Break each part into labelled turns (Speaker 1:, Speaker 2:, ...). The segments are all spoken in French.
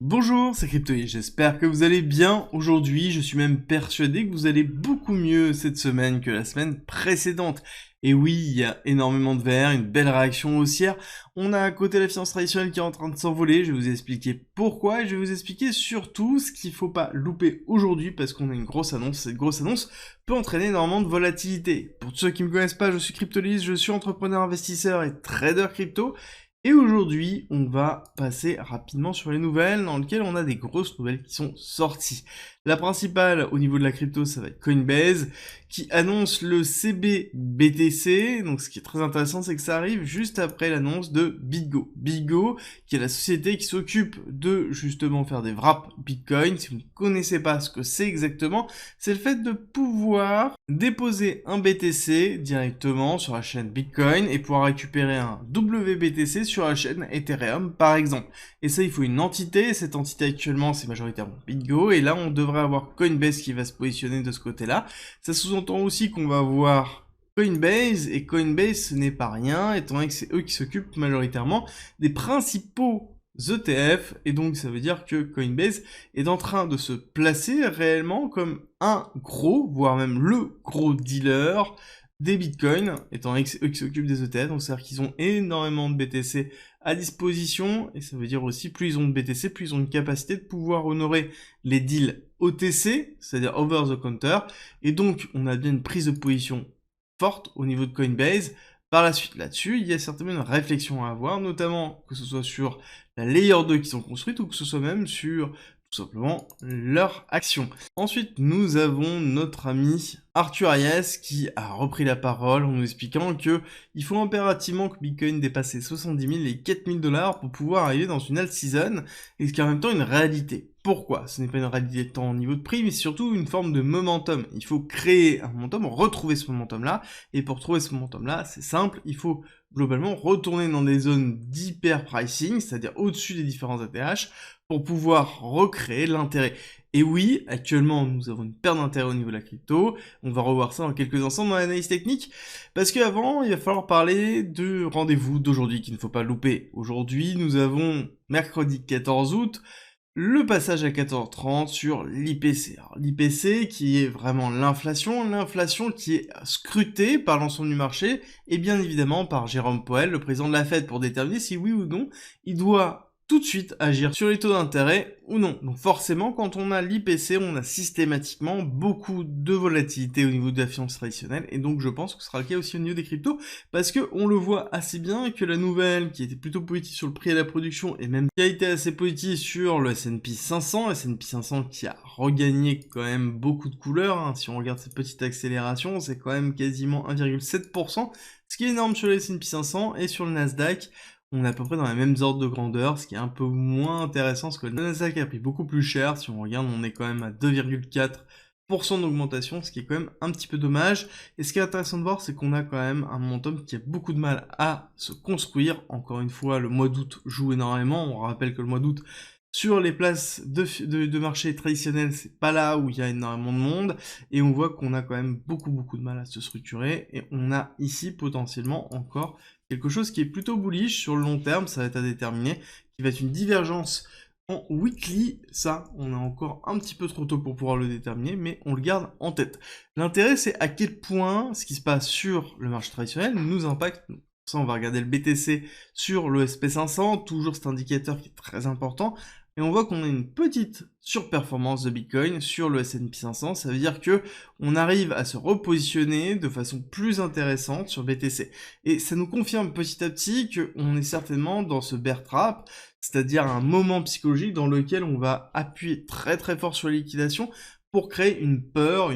Speaker 1: Bonjour, c'est Cryptoï, j'espère que vous allez bien aujourd'hui, je suis même persuadé que vous allez beaucoup mieux cette semaine que la semaine précédente. Et oui, il y a énormément de verre, une belle réaction haussière, on a à côté la finance traditionnelle qui est en train de s'envoler, je vais vous expliquer pourquoi, et je vais vous expliquer surtout ce qu'il ne faut pas louper aujourd'hui, parce qu'on a une grosse annonce, cette grosse annonce peut entraîner énormément de volatilité. Pour ceux qui ne me connaissent pas, je suis Cryptolyse, je suis entrepreneur, investisseur et trader crypto, et aujourd'hui, on va passer rapidement sur les nouvelles dans lesquelles on a des grosses nouvelles qui sont sorties. La principale au niveau de la crypto, ça va être Coinbase qui annonce le CBBTC. Donc ce qui est très intéressant, c'est que ça arrive juste après l'annonce de BitGo. BitGo, qui est la société qui s'occupe de justement faire des wraps Bitcoin. Si vous ne connaissez pas ce que c'est exactement, c'est le fait de pouvoir déposer un BTC directement sur la chaîne Bitcoin et pouvoir récupérer un WBTC sur la chaîne Ethereum par exemple. Et ça, il faut une entité, cette entité actuellement c'est majoritairement BitGo, et là on devrait avoir Coinbase qui va se positionner de ce côté-là. Ça sous-entend aussi qu'on va avoir Coinbase, et Coinbase ce n'est pas rien, étant donné que c'est eux qui s'occupent majoritairement des principaux ETF, et donc ça veut dire que Coinbase est en train de se placer réellement comme un gros, voire même le gros dealer des bitcoins, étant donné que c'est eux qui s'occupent des ETF, donc c'est-à-dire qu'ils ont énormément de BTC à disposition, et ça veut dire aussi plus ils ont de BTC, plus ils ont une capacité de pouvoir honorer les deals OTC, c'est-à-dire over the counter, et donc on a bien une prise de position forte au niveau de Coinbase. Par la suite là-dessus, il y a certainement une réflexion à avoir, notamment que ce soit sur la layer 2 qui sont construites ou que ce soit même sur tout simplement leur action. Ensuite, nous avons notre ami Arthur Hayes qui a repris la parole en nous expliquant que il faut impérativement que Bitcoin dépasse les 70 000 et 4 000 dollars pour pouvoir arriver dans une alt season, et ce qui est en même temps une réalité. Pourquoi? Ce n'est pas une réalité tant au niveau de prix, mais surtout une forme de momentum. Il faut créer un momentum, retrouver ce momentum-là, et pour trouver ce momentum-là, c'est simple, il faut globalement retourner dans des zones d'hyper pricing, c'est-à-dire au-dessus des différents ATH, pour pouvoir recréer l'intérêt. Et oui, actuellement, nous avons une perte d'intérêt au niveau de la crypto. On va revoir ça dans quelques instants dans l'analyse technique. Parce qu'avant, il va falloir parler du rendez-vous d'aujourd'hui qu'il ne faut pas louper. Aujourd'hui, nous avons mercredi 14 août, le passage à 14h30 sur l'IPC. L'IPC qui est vraiment l'inflation qui est scrutée par l'ensemble du marché, et bien évidemment par Jérôme Powell, le président de la Fed, pour déterminer si oui ou non il doit tout de suite agir sur les taux d'intérêt ou non. Donc forcément, quand on a l'IPC, on a systématiquement beaucoup de volatilité au niveau de la finance traditionnelle, et donc je pense que ce sera le cas aussi au niveau des cryptos, parce que on le voit assez bien que la nouvelle, qui était plutôt positive sur le prix et la production, et même qui a été assez positive sur le S&P 500, S&P 500 qui a regagné quand même beaucoup de couleurs, hein. Si on regarde cette petite accélération, c'est quand même quasiment 1,7%, ce qui est énorme sur le S&P 500, et sur le Nasdaq, on est à peu près dans les mêmes ordres de grandeur, ce qui est un peu moins intéressant, parce que le Nasdaq a pris beaucoup plus cher. Si on regarde, on est quand même à 2,4% d'augmentation, ce qui est quand même un petit peu dommage. Et ce qui est intéressant de voir, c'est qu'on a quand même un momentum qui a beaucoup de mal à se construire. Encore une fois, le mois d'août joue énormément. On rappelle que le mois d'août, sur les places de marché traditionnelles, c'est pas là où il y a énormément de monde, et on voit qu'on a quand même beaucoup de mal à se structurer, et on a ici potentiellement encore quelque chose qui est plutôt bullish sur le long terme, ça va être à déterminer, qui va être une divergence en weekly. Ça, on est encore un petit peu trop tôt pour pouvoir le déterminer, mais on le garde en tête. L'intérêt, c'est à quel point ce qui se passe sur le marché traditionnel nous impacte. Ça, on va regarder le BTC sur le SP500, toujours cet indicateur qui est très important, et on voit qu'on a une petite surperformance de Bitcoin sur le S&P 500, ça veut dire que on arrive à se repositionner de façon plus intéressante sur BTC. Et ça nous confirme petit à petit qu'on est certainement dans ce bear trap, c'est-à-dire un moment psychologique dans lequel on va appuyer très fort sur les liquidations pour créer une peur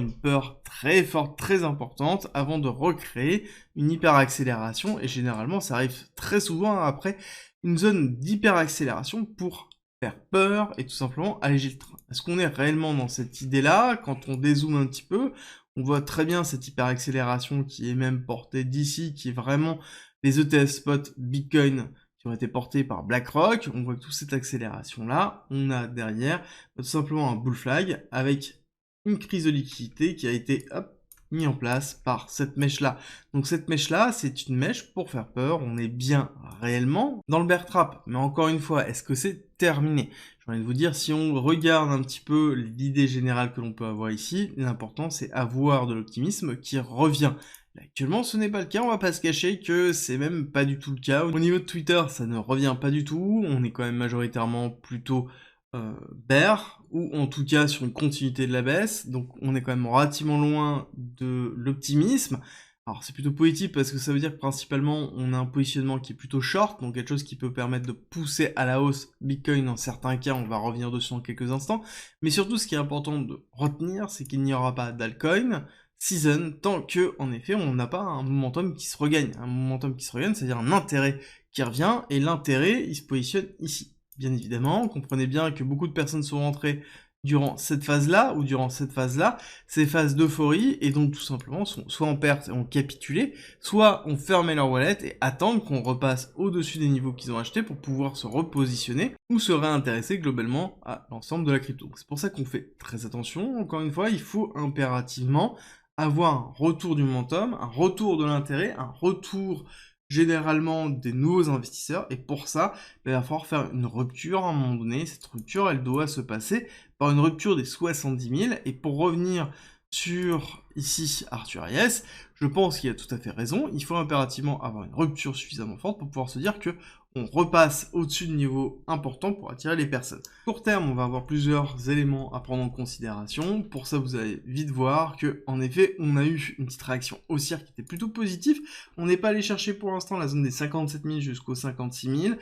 Speaker 1: très forte, très importante, avant de recréer une hyperaccélération, et généralement ça arrive très souvent après une zone d'hyperaccélération pour faire peur et tout simplement alléger le train. Est-ce qu'on est réellement dans cette idée-là? Quand on dézoome un petit peu, on voit très bien cette hyperaccélération qui est même portée d'ici, qui est vraiment les ETF spot Bitcoin qui ont été portés par BlackRock. On voit que toute cette accélération-là, on a derrière tout simplement un bull flag avec une crise de liquidité qui a été mis en place par cette mèche-là. Donc cette mèche-là, c'est une mèche pour faire peur, on est bien réellement dans le bear trap. Mais encore une fois, est-ce que c'est terminé? J'ai envie de vous dire, si on regarde un petit peu l'idée générale que l'on peut avoir ici, l'important c'est avoir de l'optimisme qui revient. Là, actuellement, ce n'est pas le cas, on va pas se cacher que c'est même pas du tout le cas. Au niveau de Twitter, ça ne revient pas du tout, on est quand même majoritairement plutôt bear, ou en tout cas sur une continuité de la baisse, donc on est quand même relativement loin de l'optimisme. Alors c'est plutôt positif parce que ça veut dire que principalement on a un positionnement qui est plutôt short, donc quelque chose qui peut permettre de pousser à la hausse Bitcoin dans certains cas, on va revenir dessus dans quelques instants, mais surtout ce qui est important de retenir, c'est qu'il n'y aura pas d'altcoin season tant que, en effet, on n'a pas un momentum qui se regagne. Un momentum qui se regagne, c'est-à-dire un intérêt qui revient, et l'intérêt, il se positionne ici. Bien évidemment, comprenez bien que beaucoup de personnes sont rentrées durant cette phase-là, ou durant cette phase-là, ces phases d'euphorie, et donc tout simplement, sont soit en perte et ont capitulé, soit ont fermé leur wallet et attendent qu'on repasse au-dessus des niveaux qu'ils ont achetés pour pouvoir se repositionner, ou se réintéresser globalement à l'ensemble de la crypto. C'est pour ça qu'on fait très attention, encore une fois, il faut impérativement avoir un retour du momentum, un retour de l'intérêt, un retour généralement des nouveaux investisseurs, et pour ça, il va falloir faire une rupture à un moment donné. Cette rupture, elle doit se passer par une rupture des 70 000, et pour revenir sur, ici, Arthur Hayes, je pense qu'il a tout à fait raison, il faut impérativement avoir une rupture suffisamment forte pour pouvoir se dire que on repasse au-dessus de niveaux importants pour attirer les personnes. Court terme, on va avoir plusieurs éléments à prendre en considération. Pour ça, vous allez vite voir que, en effet, on a eu une petite réaction haussière qui était plutôt positive. On n'est pas allé chercher pour l'instant la zone des 57 000 jusqu'aux 56 000.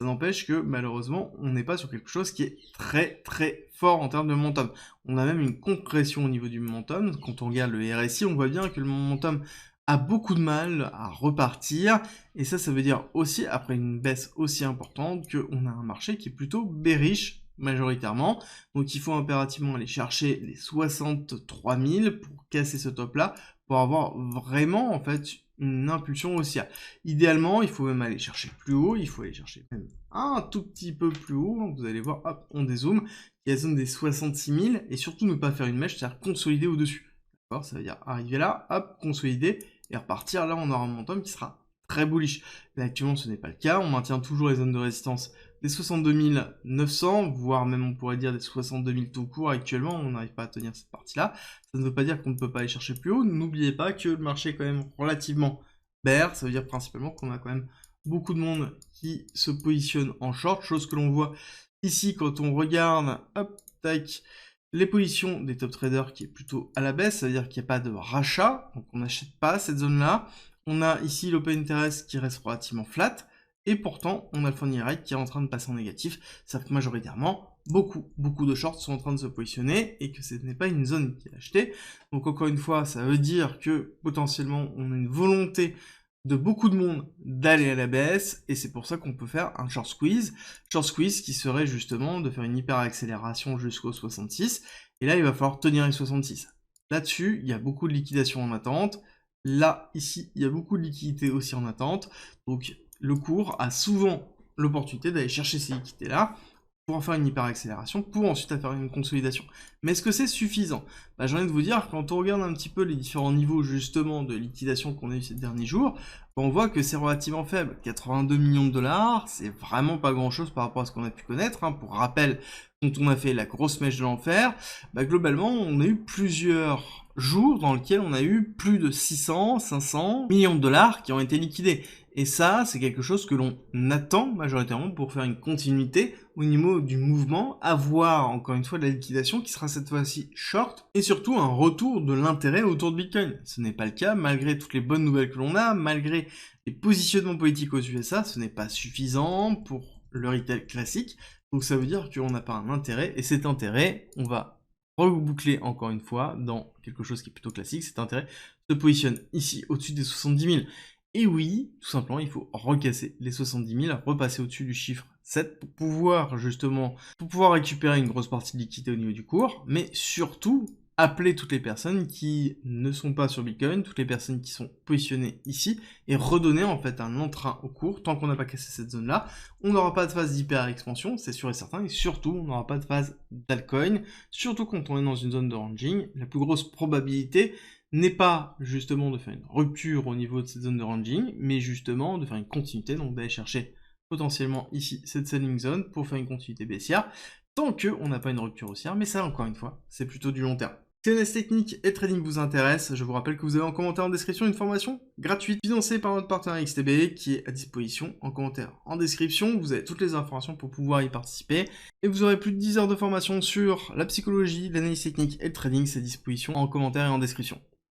Speaker 1: Ça n'empêche que, malheureusement, on n'est pas sur quelque chose qui est très très fort en termes de momentum. On a même une compression au niveau du momentum. Quand on regarde le RSI, on voit bien que le momentum a beaucoup de mal à repartir, et ça veut dire aussi, après une baisse aussi importante, qu'on a un marché qui est plutôt bearish majoritairement, donc il faut impérativement aller chercher les 63 000 pour casser ce top-là, pour avoir vraiment, en fait, une impulsion haussière. Idéalement, il faut même aller chercher plus haut, il faut aller chercher même un tout petit peu plus haut, vous allez voir, hop, on dézoome, il y a la zone des 66 000, et surtout ne pas faire une mèche, c'est-à-dire consolider au-dessus. D'accord, ça veut dire arriver là, hop, consolider, et repartir, là on aura un momentum qui sera très bullish. Là actuellement ce n'est pas le cas, on maintient toujours les zones de résistance des 62 900, voire même on pourrait dire des 62 000 tout court. Actuellement on n'arrive pas à tenir cette partie-là, ça ne veut pas dire qu'on ne peut pas aller chercher plus haut. N'oubliez pas que le marché est quand même relativement bear, ça veut dire principalement qu'on a quand même beaucoup de monde qui se positionne en short, chose que l'on voit ici quand on regarde, hop, tac, les positions des top traders qui est plutôt à la baisse, ça veut dire qu'il n'y a pas de rachat, donc on n'achète pas cette zone-là. On a ici l'open interest qui reste relativement flat, et pourtant on a le funny rate qui est en train de passer en négatif. Ça fait que majoritairement, beaucoup de shorts sont en train de se positionner, et que ce n'est pas une zone qui est achetée. Donc encore une fois, ça veut dire que potentiellement on a une volonté de beaucoup de monde d'aller à la baisse, et c'est pour ça qu'on peut faire un short squeeze qui serait justement de faire une hyper accélération jusqu'au 66, et là il va falloir tenir les 66. Là-dessus, il y a beaucoup de liquidation en attente, là, ici, il y a beaucoup de liquidités aussi en attente, donc le cours a souvent l'opportunité d'aller chercher ces liquidités-là, pour en faire une hyper accélération, pour ensuite faire une consolidation. Mais est-ce que c'est suffisant? J'ai envie de vous dire, quand on regarde un petit peu les différents niveaux justement de liquidation qu'on a eu ces derniers jours, on voit que c'est relativement faible. 82 millions de dollars, c'est vraiment pas grand-chose par rapport à ce qu'on a pu connaître. Pour rappel, quand on a fait la grosse mèche de l'enfer, globalement, on a eu plusieurs jours dans lesquels on a eu plus de 600, 500 millions de dollars qui ont été liquidés. Et ça, c'est quelque chose que l'on attend majoritairement pour faire une continuité au niveau du mouvement, avoir encore une fois de la liquidation qui sera cette fois-ci short, et surtout un retour de l'intérêt autour de Bitcoin. Ce n'est pas le cas, malgré toutes les bonnes nouvelles que l'on a, malgré les positionnements politiques aux USA, ce n'est pas suffisant pour le retail classique, donc ça veut dire qu'on n'a pas un intérêt, et cet intérêt, on va reboucler encore une fois dans quelque chose qui est plutôt classique. Cet intérêt se positionne ici au-dessus des 70 000. Et oui, tout simplement, il faut recasser les 70 000, repasser au-dessus du chiffre 7 pour pouvoir justement, récupérer une grosse partie de liquidité au niveau du cours, mais surtout appeler toutes les personnes qui ne sont pas sur Bitcoin, toutes les personnes qui sont positionnées ici, et redonner en fait un entrain au cours. Tant qu'on n'a pas cassé cette zone-là, on n'aura pas de phase d'hyper-expansion, c'est sûr et certain, et surtout, on n'aura pas de phase d'altcoin, surtout quand on est dans une zone de ranging. La plus grosse probabilité, n'est pas justement de faire une rupture au niveau de cette zone de ranging, mais justement de faire une continuité, donc d'aller chercher potentiellement ici cette selling zone pour faire une continuité baissière, tant qu'on n'a pas une rupture haussière, mais ça encore une fois, c'est plutôt du long terme. Si l'analyse technique et trading vous intéresse, je vous rappelle que vous avez en commentaire en description une formation gratuite financée par notre partenaire XTB qui est à disposition en commentaire en description. Vous avez toutes les informations pour pouvoir y participer et vous aurez plus de 10 heures de formation sur la psychologie, l'analyse technique et le trading. C'est à disposition en commentaire et en description.